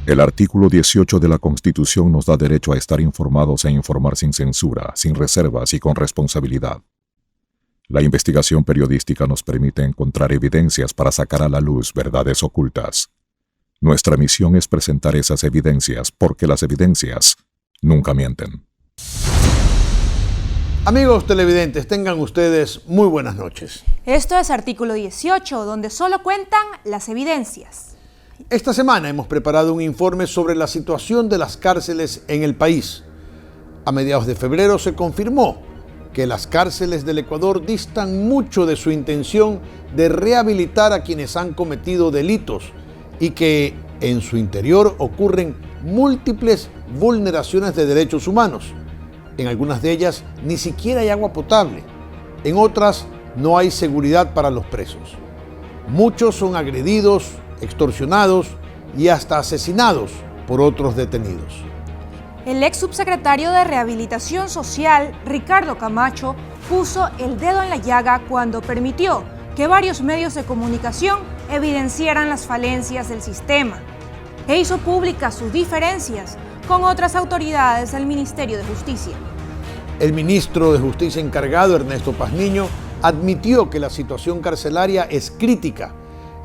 El artículo 18 de la Constitución nos da derecho a estar informados e informar sin censura, sin reservas y con responsabilidad. La investigación periodística nos permite encontrar evidencias para sacar a la luz verdades ocultas. Nuestra misión es presentar esas evidencias porque las evidencias nunca mienten. Amigos televidentes, tengan ustedes muy buenas noches. Esto es Artículo 18, donde solo cuentan las evidencias. Esta semana hemos preparado un informe sobre la situación de las cárceles en el país. A mediados de febrero se confirmó que las cárceles del Ecuador distan mucho de su intención de rehabilitar a quienes han cometido delitos y que en su interior ocurren múltiples vulneraciones de derechos humanos. En algunas de ellas ni siquiera hay agua potable. En otras no hay seguridad para los presos. Muchos son agredidos, extorsionados y hasta asesinados por otros detenidos. El ex subsecretario de Rehabilitación Social, Ricardo Camacho, puso el dedo en la llaga cuando permitió que varios medios de comunicación evidenciaran las falencias del sistema e hizo públicas sus diferencias con otras autoridades del Ministerio de Justicia. El ministro de Justicia encargado, Ernesto Pazmiño, admitió que la situación carcelaria es crítica,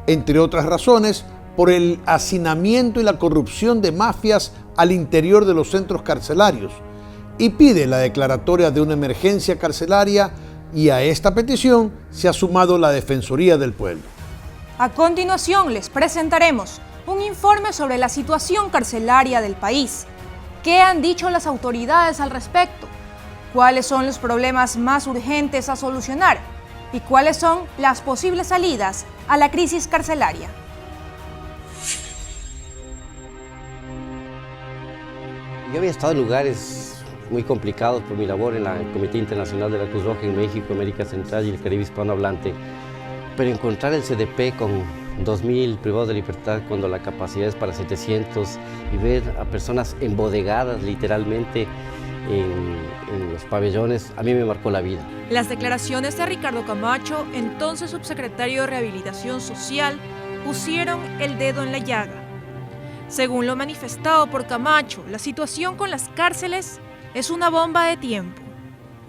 entre otras razones, por el hacinamiento y la corrupción de mafias al interior de los centros carcelarios, y pide la declaratoria de una emergencia carcelaria, y a esta petición se ha sumado la Defensoría del Pueblo. A continuación les presentaremos un informe sobre la situación carcelaria del país. ¿Qué han dicho las autoridades al respecto? ¿Cuáles son los problemas más urgentes a solucionar? ¿Y cuáles son las posibles salidas a la crisis carcelaria? Yo había estado en lugares muy complicados por mi labor en el Comité Internacional de la Cruz Roja en México, América Central y el Caribe hispanohablante, pero encontrar el CDP con 2.000 privados de libertad cuando la capacidad es para 700 y ver a personas embodegadas literalmente en los pabellones, a mí me marcó la vida. Las declaraciones de Ricardo Camacho, entonces subsecretario de Rehabilitación Social, pusieron el dedo en la llaga. Según lo manifestado por Camacho, la situación con las cárceles es una bomba de tiempo,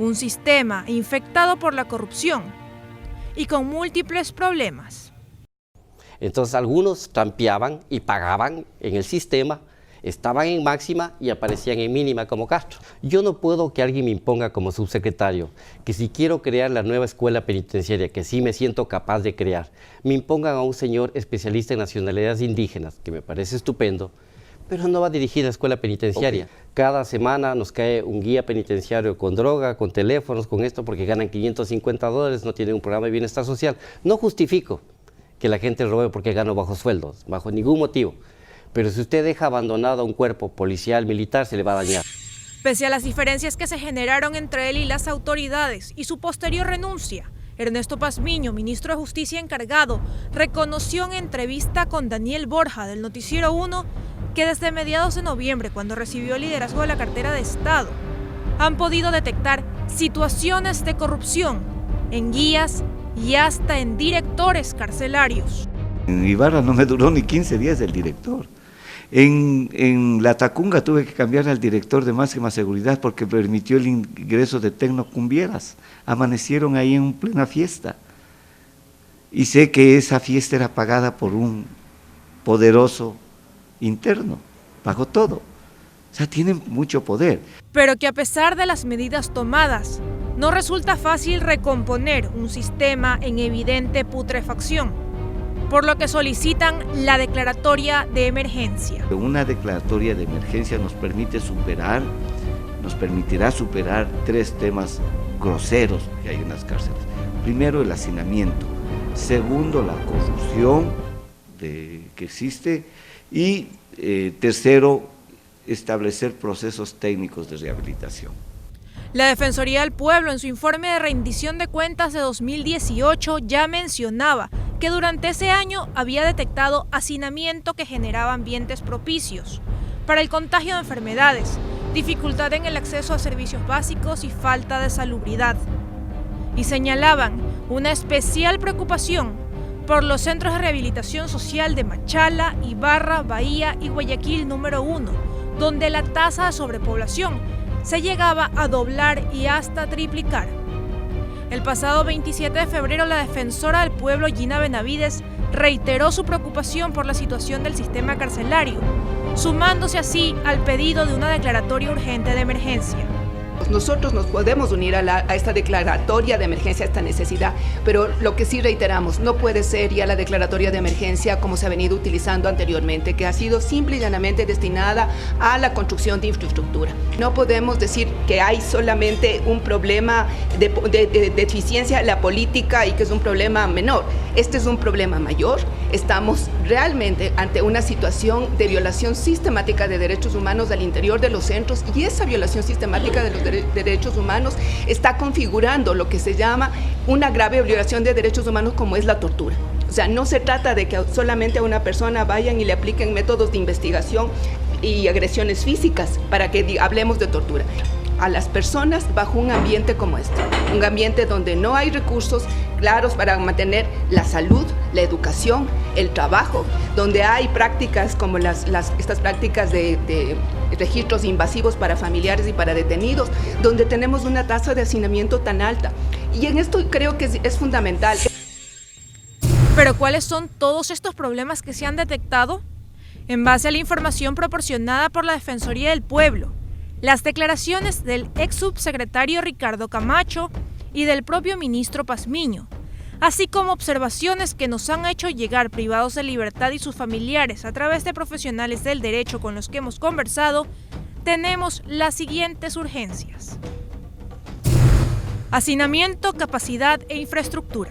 un sistema infectado por la corrupción y con múltiples problemas. Entonces algunos trampeaban y pagaban en el sistema, estaban en máxima y aparecían en mínima como Castro. Yo no puedo que alguien me imponga como subsecretario que si quiero crear la nueva escuela penitenciaria, que sí me siento capaz de crear, me impongan a un señor especialista en nacionalidades indígenas, que me parece estupendo, pero no va a dirigir la escuela penitenciaria. Okay. Cada semana nos cae un guía penitenciario con droga, con teléfonos, con esto, porque ganan $550, no tienen un programa de bienestar social. No justifico que la gente robe porque gana bajos sueldos, bajo ningún motivo. Pero si usted deja abandonado a un cuerpo policial, militar, se le va a dañar. Pese a las diferencias que se generaron entre él y las autoridades y su posterior renuncia, Ernesto Pazmiño, ministro de Justicia encargado, reconoció en entrevista con Daniel Borja del Noticiero 1 que desde mediados de noviembre, cuando recibió el liderazgo de la cartera de Estado, han podido detectar situaciones de corrupción en guías y hasta en directores carcelarios. En Ibarra no me duró ni 15 días el director. En La Tacunga tuve que cambiar al director de máxima seguridad porque permitió el ingreso de tecnocumbieras. Amanecieron ahí en plena fiesta. Y sé que esa fiesta era pagada por un poderoso interno, pagó todo. O sea, tienen mucho poder. Pero que a pesar de las medidas tomadas, no resulta fácil recomponer un sistema en evidente putrefacción, por lo que solicitan la declaratoria de emergencia. Una declaratoria de emergencia nos permitirá superar 3 temas groseros que hay en las cárceles. Primero, el hacinamiento. Segundo, la corrupción que existe. Y tercero, establecer procesos técnicos de rehabilitación. La Defensoría del Pueblo, en su informe de rendición de cuentas de 2018, ya mencionaba que durante ese año había detectado hacinamiento que generaba ambientes propicios para el contagio de enfermedades, dificultad en el acceso a servicios básicos y falta de salubridad. Y señalaban una especial preocupación por los centros de rehabilitación social de Machala, Ibarra, Bahía y Guayaquil número 1, donde la tasa de sobrepoblación se llegaba a doblar y hasta triplicar. El pasado 27 de febrero, la defensora del pueblo, Gina Benavides, reiteró su preocupación por la situación del sistema carcelario, sumándose así al pedido de una declaratoria urgente de emergencia. Nosotros nos podemos unir a esta declaratoria de emergencia, a esta necesidad, pero lo que sí reiteramos, no puede ser ya la declaratoria de emergencia como se ha venido utilizando anteriormente, que ha sido simple y llanamente destinada a la construcción de infraestructura. No podemos decir que hay solamente un problema de eficiencia en la política y que es un problema menor. Este es un problema mayor. Estamos realmente ante una situación de violación sistemática de derechos humanos al interior de los centros, y esa violación sistemática de los derechos humanos está configurando lo que se llama una grave violación de derechos humanos, como es la tortura. O sea, no se trata de que solamente a una persona vayan y le apliquen métodos de investigación y agresiones físicas para que hablemos de tortura. A las personas bajo un ambiente como este, un ambiente donde no hay recursos claros para mantener la salud, la educación, el trabajo, donde hay prácticas como estas prácticas de registros invasivos para familiares y para detenidos, donde tenemos una tasa de hacinamiento tan alta. Y en esto creo que es fundamental. ¿Pero cuáles son todos estos problemas que se han detectado? En base a la información proporcionada por la Defensoría del Pueblo, las declaraciones del ex subsecretario Ricardo Camacho y del propio ministro Pazmiño, así como observaciones que nos han hecho llegar privados de libertad y sus familiares a través de profesionales del derecho con los que hemos conversado, tenemos las siguientes urgencias. Hacinamiento, capacidad e infraestructura.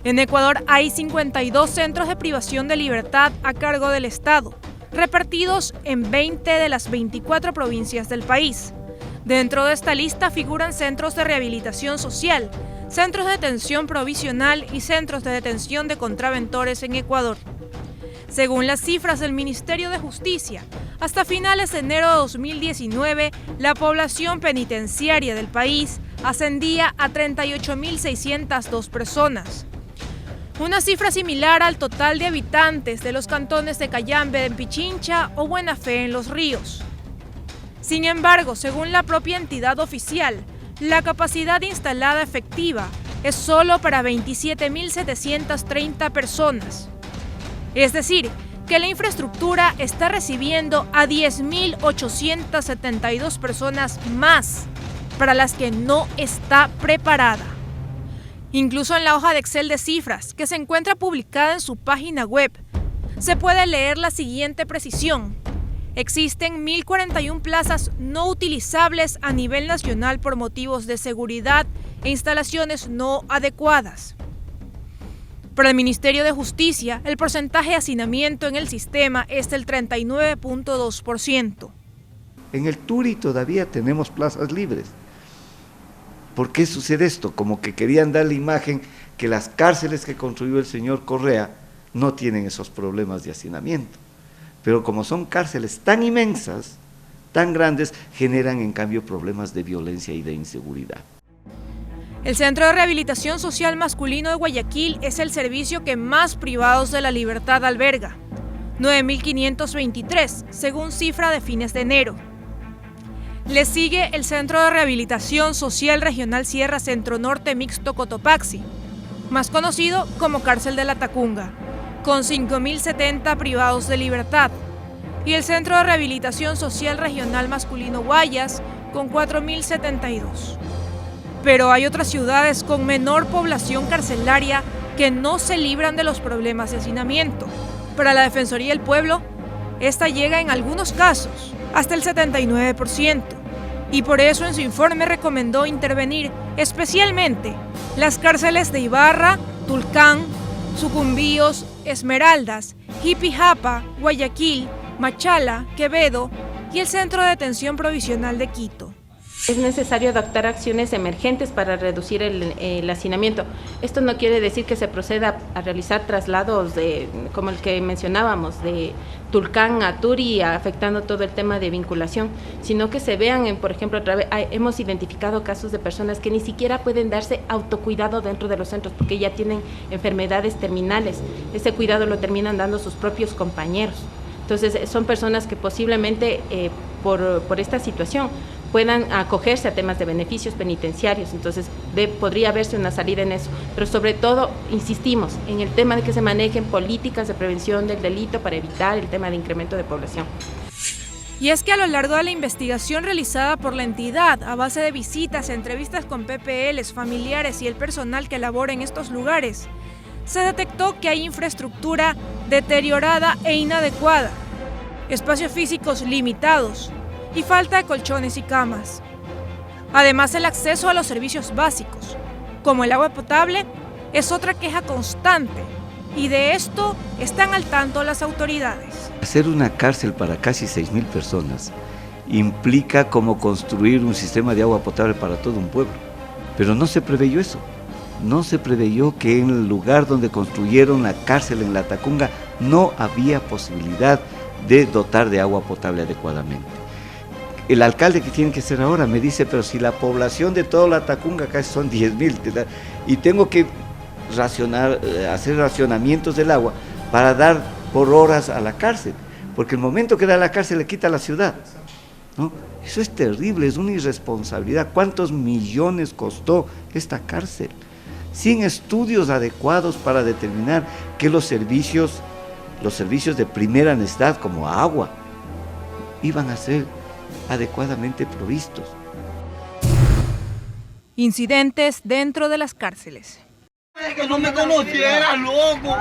En Ecuador hay 52 centros de privación de libertad a cargo del Estado, repartidos en 20 de las 24 provincias del país. Dentro de esta lista figuran centros de rehabilitación social, centros de detención provisional y centros de detención de contraventores en Ecuador. Según las cifras del Ministerio de Justicia, hasta finales de enero de 2019, la población penitenciaria del país ascendía a 38.602 personas. Una cifra similar al total de habitantes de los cantones de Cayambe en Pichincha o Buena Fe en Los Ríos. Sin embargo, según la propia entidad oficial, la capacidad instalada efectiva es solo para 27.730 personas. Es decir, que la infraestructura está recibiendo a 10.872 personas más, para las que no está preparada. Incluso en la hoja de Excel de cifras, que se encuentra publicada en su página web, se puede leer la siguiente precisión. Existen 1.041 plazas no utilizables a nivel nacional por motivos de seguridad e instalaciones no adecuadas. Para el Ministerio de Justicia, el porcentaje de hacinamiento en el sistema es del 39.2%. En el Turi todavía tenemos plazas libres. ¿Por qué sucede esto? Como que querían dar la imagen que las cárceles que construyó el señor Correa no tienen esos problemas de hacinamiento. Pero como son cárceles tan inmensas, tan grandes, generan en cambio problemas de violencia y de inseguridad. El Centro de Rehabilitación Social Masculino de Guayaquil es el servicio que más privados de la libertad alberga, 9.523, según cifra de fines de enero. Le sigue el Centro de Rehabilitación Social Regional Sierra Centro Norte Mixto Cotopaxi, más conocido como Cárcel de la Tacunga, con 5.070 privados de libertad, y el Centro de Rehabilitación Social Regional Masculino Guayas, con 4.072. Pero hay otras ciudades con menor población carcelaria que no se libran de los problemas de hacinamiento. Para la Defensoría del Pueblo, esta llega en algunos casos hasta el 79%, y por eso en su informe recomendó intervenir especialmente las cárceles de Ibarra, Tulcán, Sucumbíos, Esmeraldas, Jipijapa, Guayaquil, Machala, Quevedo y el Centro de Detención Provisional de Quito. Es necesario adoptar acciones emergentes para reducir el hacinamiento. Esto no quiere decir que se proceda a realizar traslados como el que mencionábamos, de Tulcán a Turi, afectando todo el tema de vinculación, sino que se vean, por ejemplo, hemos identificado casos de personas que ni siquiera pueden darse autocuidado dentro de los centros porque ya tienen enfermedades terminales. Ese cuidado lo terminan dando sus propios compañeros. Entonces, son personas que posiblemente por esta situación puedan acogerse a temas de beneficios penitenciarios, entonces podría verse una salida en eso, pero sobre todo insistimos en el tema de que se manejen políticas de prevención del delito para evitar el tema de incremento de población. Y es que a lo largo de la investigación realizada por la entidad, a base de visitas, entrevistas con PPLs, familiares y el personal que labora en estos lugares, se detectó que hay infraestructura deteriorada e inadecuada, espacios físicos limitados y falta de colchones y camas. Además, el acceso a los servicios básicos, como el agua potable, es otra queja constante, y de esto están al tanto las autoridades. Hacer una cárcel para casi 6.000 personas implica como construir un sistema de agua potable para todo un pueblo, pero no se preveyó eso. No se preveyó que en el lugar donde construyeron la cárcel en Latacunga no había posibilidad de dotar de agua potable adecuadamente. El alcalde que tiene que ser ahora me dice, pero si la población de toda Latacunga casi son 10.000 y tengo que hacer racionamientos del agua para dar por horas a la cárcel, porque el momento que da la cárcel le quita la ciudad, ¿no? Eso es terrible, es una irresponsabilidad. ¿Cuántos millones costó esta cárcel? Sin estudios adecuados para determinar que los servicios de primera necesidad como agua iban a ser adecuadamente provistos. Incidentes dentro de las cárceles. Que no me conociera, loco.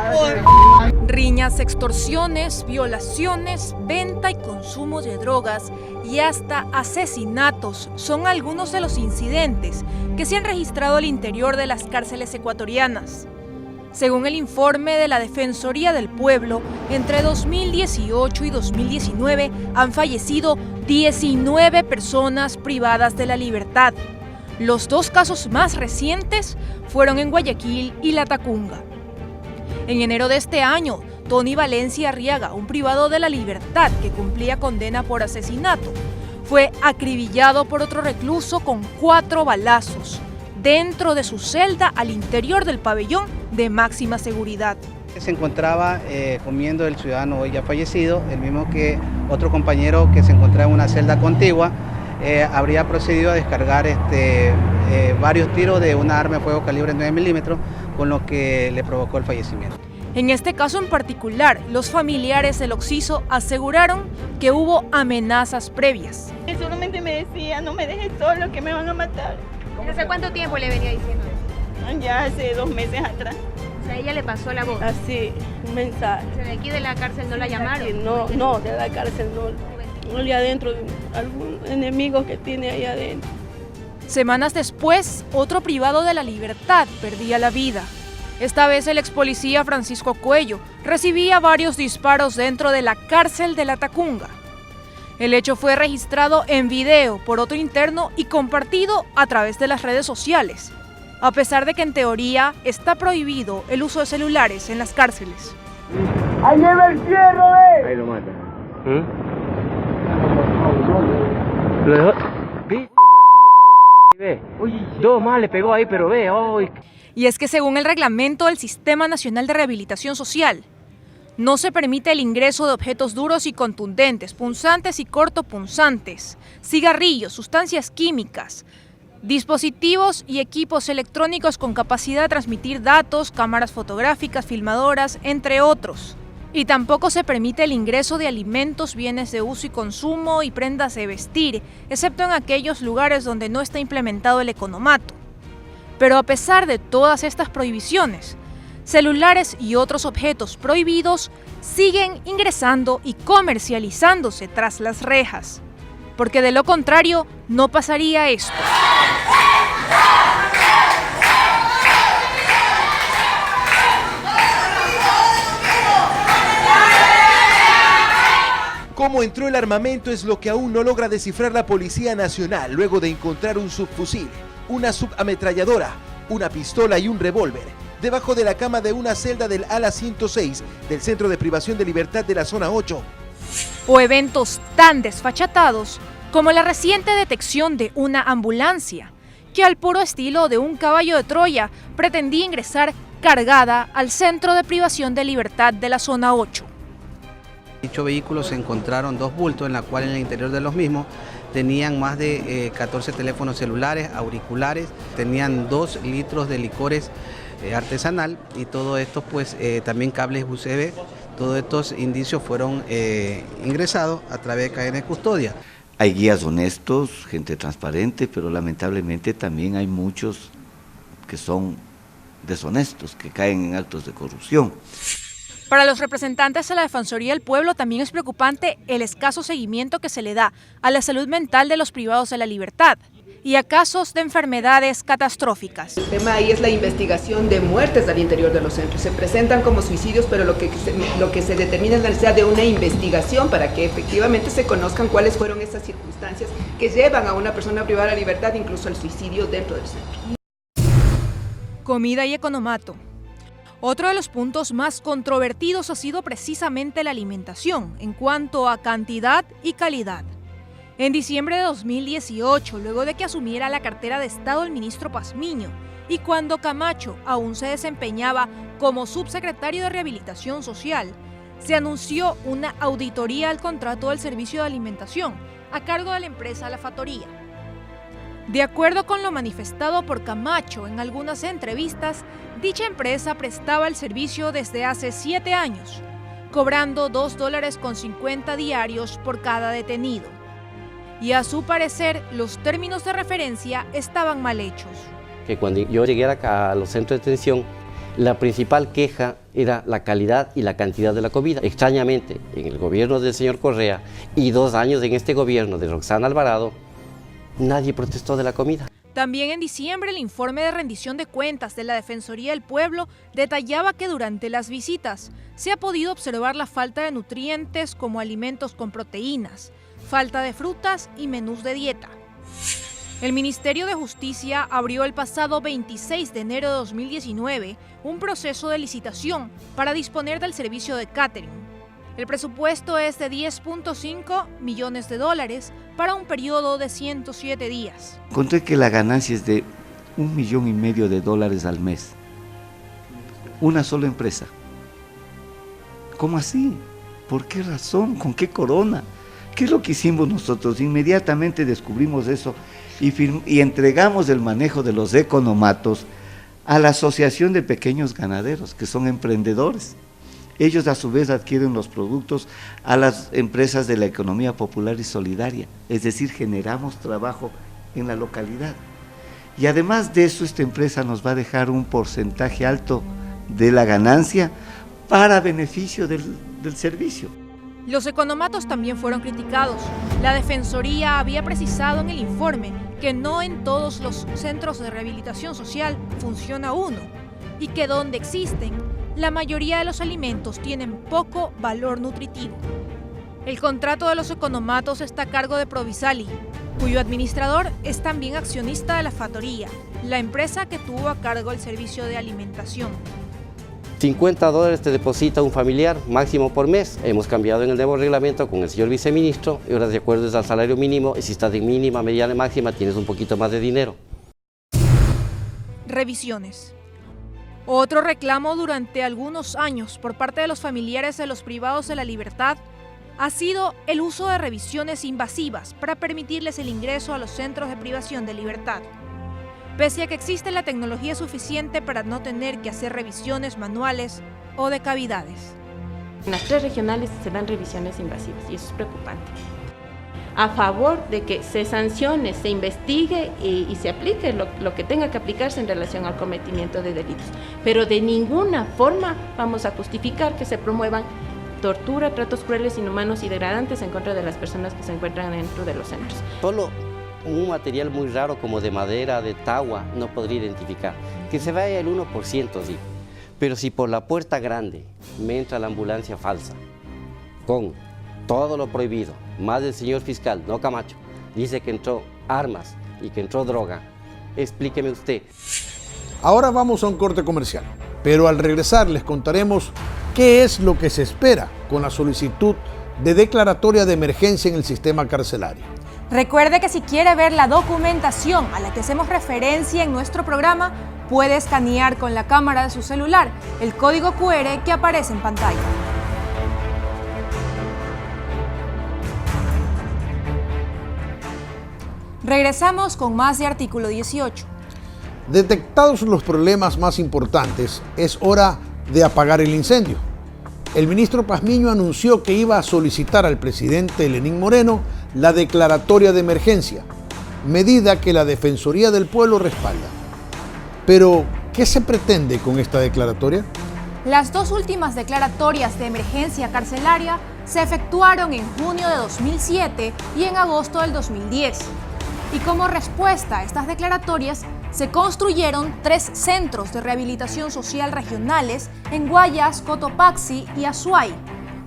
Riñas, extorsiones, violaciones, venta y consumo de drogas y hasta asesinatos son algunos de los incidentes que se han registrado al interior de las cárceles ecuatorianas. Según el informe de la Defensoría del Pueblo, entre 2018 y 2019 han fallecido 19 personas privadas de la libertad. Los dos casos más recientes fueron en Guayaquil y Latacunga. En enero de este año, Tony Valencia Arriaga, un privado de la libertad que cumplía condena por asesinato, fue acribillado por otro recluso con 4 balazos dentro de su celda al interior del pabellón de máxima seguridad. Se encontraba comiendo el ciudadano hoy ya fallecido, el mismo que otro compañero que se encontraba en una celda contigua, habría procedido a descargar varios tiros de una arma de fuego calibre 9 milímetros, con lo que le provocó el fallecimiento. En este caso en particular, los familiares del occiso aseguraron que hubo amenazas previas. Solamente me decía, no me dejes solo, que me van a matar. ¿Hace cuánto tiempo le venía diciendo eso? Ya hace 2 meses atrás. O sea, ella le pasó la voz. Así, un mensaje. O sea, de aquí de la cárcel no la llamaron. No, de la cárcel no. No, adentro de algún enemigo que tiene ahí adentro. Semanas después, otro privado de la libertad perdía la vida. Esta vez el ex policía Francisco Cuello recibía varios disparos dentro de la cárcel de Latacunga. El hecho fue registrado en video por otro interno y compartido a través de las redes sociales, a pesar de que en teoría está prohibido el uso de celulares en las cárceles. ¡Ahí lleva el fierro, Ahí lo mata. Lo dejó. ¿Viste, hijo de puta? Otro más ahí, ve. Uy, 2 más le pegó ahí, pero ve. Uy. Y es que según el reglamento del Sistema Nacional de Rehabilitación Social, no se permite el ingreso de objetos duros y contundentes, punzantes y cortopunzantes, cigarrillos, sustancias químicas, dispositivos y equipos electrónicos con capacidad de transmitir datos, cámaras fotográficas, filmadoras, entre otros. Y tampoco se permite el ingreso de alimentos, bienes de uso y consumo y prendas de vestir, excepto en aquellos lugares donde no está implementado el economato. Pero a pesar de todas estas prohibiciones, celulares y otros objetos prohibidos siguen ingresando y comercializándose tras las rejas, porque de lo contrario no pasaría esto. Cómo entró el armamento es lo que aún no logra descifrar la Policía Nacional luego de encontrar un subfusil, una subametralladora, una pistola y un revólver debajo de la cama de una celda del ala 106 del Centro de Privación de Libertad de la Zona 8. O eventos tan desfachatados como la reciente detección de una ambulancia que al puro estilo de un caballo de Troya pretendía ingresar cargada al Centro de Privación de Libertad de la Zona 8. Dicho vehículo se encontraron 2 bultos en la cual en el interior de los mismos tenían más de 14 teléfonos celulares, auriculares, tenían 2 litros de licores artesanal y todo esto pues también cables USB. Todos estos indicios fueron ingresados a través de cadena de custodia. Hay guías honestos, gente transparente, pero lamentablemente también hay muchos que son deshonestos, que caen en actos de corrupción. Para los representantes de la Defensoría del Pueblo también es preocupante el escaso seguimiento que se le da a la salud mental de los privados de la libertad y a casos de enfermedades catastróficas. El tema ahí es la investigación de muertes al interior de los centros. Se presentan como suicidios, pero lo que se determina es la necesidad de una investigación para que efectivamente se conozcan cuáles fueron esas circunstancias que llevan a una persona privada de la libertad, incluso al suicidio dentro del centro. Comida y economato. Otro de los puntos más controvertidos ha sido precisamente la alimentación en cuanto a cantidad y calidad. En diciembre de 2018, luego de que asumiera la cartera de Estado el ministro Pazmiño y cuando Camacho aún se desempeñaba como subsecretario de Rehabilitación Social, se anunció una auditoría al contrato del servicio de alimentación a cargo de la empresa La Factoría. De acuerdo con lo manifestado por Camacho en algunas entrevistas, dicha empresa prestaba el servicio desde hace 7 años, cobrando $2.50 diarios por cada detenido. Y a su parecer, los términos de referencia estaban mal hechos. Que cuando yo llegué acá a los centros de detención, la principal queja era la calidad y la cantidad de la comida. Extrañamente, en el gobierno del señor Correa y 2 años en este gobierno de Roxana Alvarado, nadie protestó de la comida. También en diciembre el informe de rendición de cuentas de la Defensoría del Pueblo detallaba que durante las visitas se ha podido observar la falta de nutrientes como alimentos con proteínas, falta de frutas y menús de dieta. El Ministerio de Justicia abrió el pasado 26 de enero de 2019 un proceso de licitación para disponer del servicio de catering. El presupuesto es de $10.5 millones para un periodo de 107 días. Encontré que la ganancia es de $1,5 millones al mes. Una sola empresa. ¿Cómo así? ¿Por qué razón? ¿Con qué corona? ¿Qué es lo que hicimos nosotros? Inmediatamente descubrimos eso y entregamos el manejo de los economatos a la Asociación de Pequeños Ganaderos, que son emprendedores. Ellos a su vez adquieren los productos a las empresas de la economía popular y solidaria, es decir, generamos trabajo en la localidad. Y además de eso, esta empresa nos va a dejar un porcentaje alto de la ganancia para beneficio del servicio. Los economatos también fueron criticados. La Defensoría había precisado en el informe que no en todos los centros de rehabilitación social funciona uno y que donde existen, la mayoría de los alimentos tienen poco valor nutritivo. El contrato de los economatos está a cargo de Provisali, cuyo administrador es también accionista de La Factoría, la empresa que tuvo a cargo el servicio de alimentación. $50 te deposita un familiar, máximo por mes. Hemos cambiado en el nuevo reglamento con el señor viceministro y ahora de acuerdo al salario mínimo y si estás en mínima, mediana y máxima tienes un poquito más de dinero. Revisiones. Otro reclamo durante algunos años por parte de los familiares de los privados de la libertad ha sido el uso de revisiones invasivas para permitirles el ingreso a los centros de privación de libertad. Pese a que existe la tecnología suficiente para no tener que hacer revisiones manuales o de cavidades. En las 3 regionales se dan revisiones invasivas y eso es preocupante. A favor de que se sancione, se investigue y se aplique lo que tenga que aplicarse en relación al cometimiento de delitos. Pero de ninguna forma vamos a justificar que se promuevan tortura, tratos crueles, inhumanos y degradantes en contra de las personas que se encuentran dentro de los centros. Solo un material muy raro como de madera, de tagua, no podría identificar. Que se vaya el 1% sí, pero si por la puerta grande me entra la ambulancia falsa, con todo lo prohibido, más el señor fiscal, no Camacho, dice que entró armas y que entró droga. Explíqueme usted. Ahora vamos a un corte comercial, pero al regresar les contaremos qué es lo que se espera con la solicitud de declaratoria de emergencia en el sistema carcelario. Recuerde que si quiere ver la documentación a la que hacemos referencia en nuestro programa, puede escanear con la cámara de su celular el código QR que aparece en pantalla. Regresamos con más de Artículo 18. Detectados los problemas más importantes, es hora de apagar el incendio. El ministro Pazmiño anunció que iba a solicitar al presidente Lenín Moreno la declaratoria de emergencia, medida que la Defensoría del Pueblo respalda. Pero, ¿qué se pretende con esta declaratoria? Las dos últimas declaratorias de emergencia carcelaria se efectuaron en junio de 2007 y en agosto del 2010. Y como respuesta a estas declaratorias, se construyeron 3 centros de rehabilitación social regionales en Guayas, Cotopaxi y Azuay,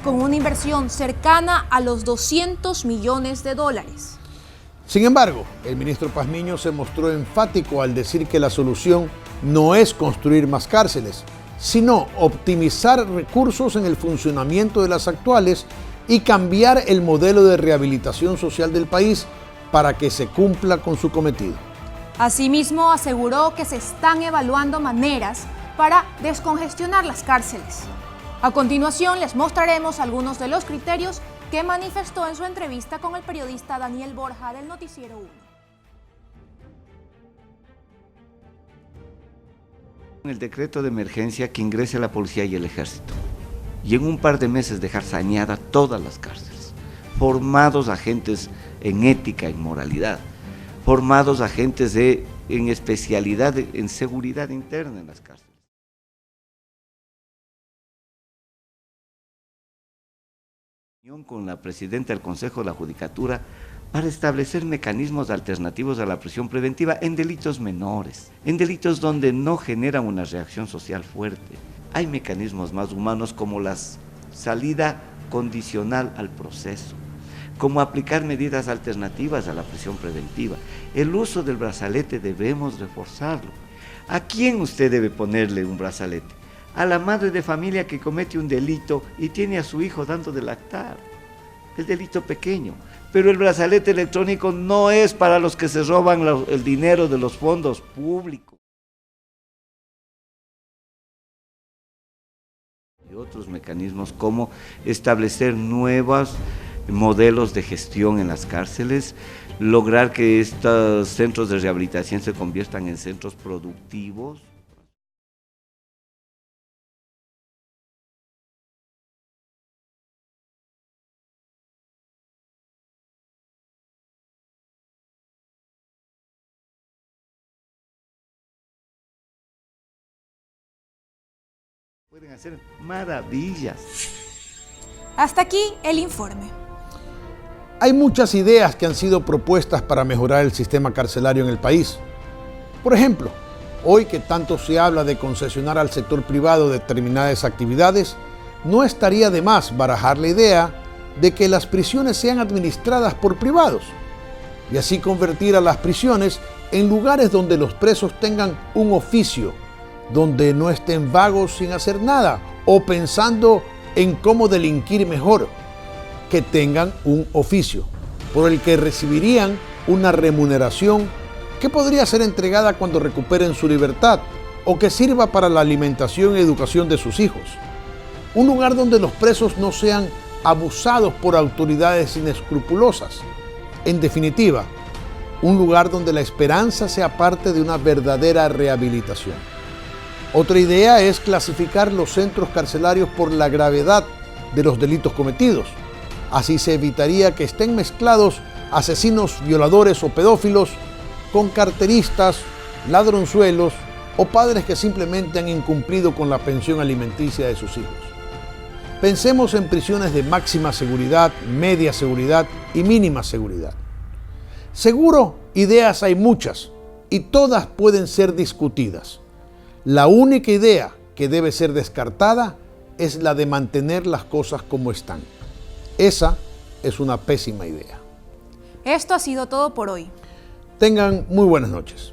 con una inversión cercana a los $200 millones. Sin embargo, el ministro Pazmiño se mostró enfático al decir que la solución no es construir más cárceles, sino optimizar recursos en el funcionamiento de las actuales y cambiar el modelo de rehabilitación social del país para que se cumpla con su cometido. Asimismo, aseguró que se están evaluando maneras para descongestionar las cárceles. A continuación, les mostraremos algunos de los criterios que manifestó en su entrevista con el periodista Daniel Borja del Noticiero 1. El decreto de emergencia que ingrese la policía y el ejército. Y en un par de meses dejar saneadas todas las cárceles. Formados agentes en ética, en moralidad. Formados agentes en especialidad en seguridad interna en las cárceles. Con la presidenta del Consejo de la Judicatura para establecer mecanismos alternativos a la prisión preventiva en delitos menores, en delitos donde no generan una reacción social fuerte. Hay mecanismos más humanos como la salida condicional al proceso, como aplicar medidas alternativas a la prisión preventiva. El uso del brazalete debemos reforzarlo. ¿A quién usted debe ponerle un brazalete? A la madre de familia que comete un delito y tiene a su hijo dando de lactar. Es delito pequeño, pero el brazalete electrónico no es para los que se roban el dinero de los fondos públicos. Y otros mecanismos como establecer nuevos modelos de gestión en las cárceles, lograr que estos centros de rehabilitación se conviertan en centros productivos. Pueden hacer maravillas. Hasta aquí el informe. Hay muchas ideas que han sido propuestas para mejorar el sistema carcelario en el país. Por ejemplo, hoy que tanto se habla de concesionar al sector privado determinadas actividades, no estaría de más barajar la idea de que las prisiones sean administradas por privados y así convertir a las prisiones en lugares donde los presos tengan un oficio, donde no estén vagos sin hacer nada o pensando en cómo delinquir mejor, que tengan un oficio por el que recibirían una remuneración que podría ser entregada cuando recuperen su libertad o que sirva para la alimentación y educación de sus hijos. Un lugar donde los presos no sean abusados por autoridades inescrupulosas. En definitiva, un lugar donde la esperanza sea parte de una verdadera rehabilitación. Otra idea es clasificar los centros carcelarios por la gravedad de los delitos cometidos. Así se evitaría que estén mezclados asesinos, violadores o pedófilos con carteristas, ladronzuelos o padres que simplemente han incumplido con la pensión alimenticia de sus hijos. Pensemos en prisiones de máxima seguridad, media seguridad y mínima seguridad. Seguro, ideas hay muchas y todas pueden ser discutidas. La única idea que debe ser descartada es la de mantener las cosas como están. Esa es una pésima idea. Esto ha sido todo por hoy. Tengan muy buenas noches.